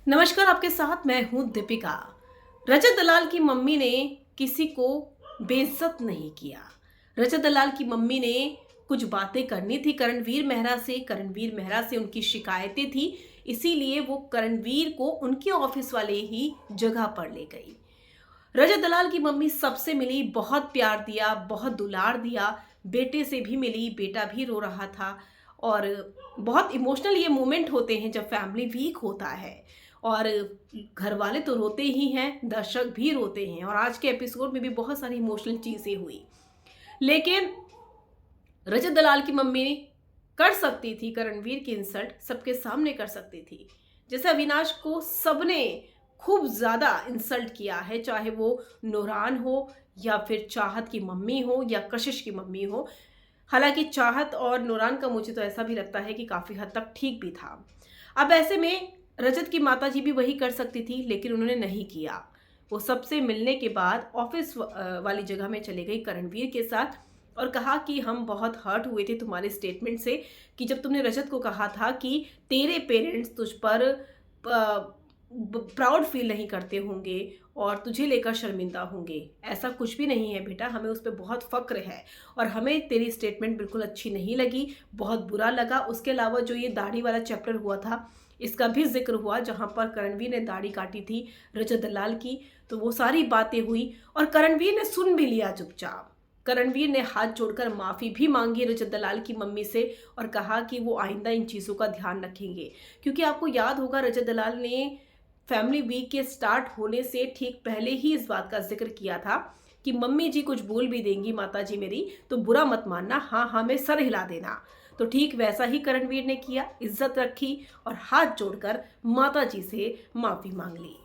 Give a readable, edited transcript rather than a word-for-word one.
नमस्कार, आपके साथ मैं हूं दीपिका। रजत दलाल की मम्मी ने किसी को बेइज्जत नहीं किया। रजत दलाल की मम्मी ने कुछ बातें करनी थी करणवीर मेहरा से उनकी शिकायतें थी। इसीलिए वो करणवीर को उनके ऑफिस वाले ही जगह पर ले गई। रजत दलाल की मम्मी सबसे मिली, बहुत प्यार दिया, बहुत दुलार दिया। बेटे से भी मिली, बेटा भी रो रहा था। और बहुत इमोशनल ये मोमेंट होते हैं जब फैमिली वीक होता है। और घर वाले तो रोते ही हैं, दर्शक भी रोते हैं। और आज के एपिसोड में भी बहुत सारी इमोशनल चीज़ें हुई। लेकिन रजत दलाल की मम्मी कर सकती थी करणवीर की इंसल्ट, सबके सामने कर सकती थी। जैसे अविनाश को सबने खूब ज़्यादा इंसल्ट किया है, चाहे वो नूरान हो या फिर चाहत की मम्मी हो या कशिश की मम्मी हो। हालांकि चाहत और नूरान का मुझे तो ऐसा भी लगता है कि काफ़ी हद तक ठीक भी था। अब ऐसे में रजत की माताजी भी वही कर सकती थी, लेकिन उन्होंने नहीं किया। वो सबसे मिलने के बाद ऑफिस वाली जगह में चले गई करणवीर के साथ और कहा कि हम बहुत हर्ट हुए थे तुम्हारे स्टेटमेंट से, कि जब तुमने रजत को कहा था कि तेरे पेरेंट्स तुझ पर प्राउड फील नहीं करते होंगे और तुझे लेकर शर्मिंदा होंगे। ऐसा कुछ भी नहीं है बेटा, हमें उस पर बहुत फ़क्र है। और हमें तेरी स्टेटमेंट बिल्कुल अच्छी नहीं लगी, बहुत बुरा लगा। उसके अलावा जो ये दाढ़ी वाला चैप्टर हुआ था, इसका भी जिक्र हुआ, जहाँ पर करणवीर ने दाढ़ी काटी थी रजत दलाल की। तो वो सारी बातें हुई और करणवीर ने सुन भी लिया चुपचाप। करणवीर ने हाथ जोड़कर माफ़ी भी मांगी रजत दलाल की मम्मी से और कहा कि वो आइंदा इन चीज़ों का ध्यान रखेंगे। क्योंकि आपको याद होगा, रजत दलाल ने फैमिली वीक के स्टार्ट होने से ठीक पहले ही इस बात का जिक्र किया था कि मम्मी जी कुछ बोल भी देंगी, माता जी मेरी, तो बुरा मत मानना, हाँ हाँ में सर हिला देना। तो ठीक वैसा ही करणवीर ने किया, इज्जत रखी और हाथ जोड़कर माता जी से माफ़ी मांग ली।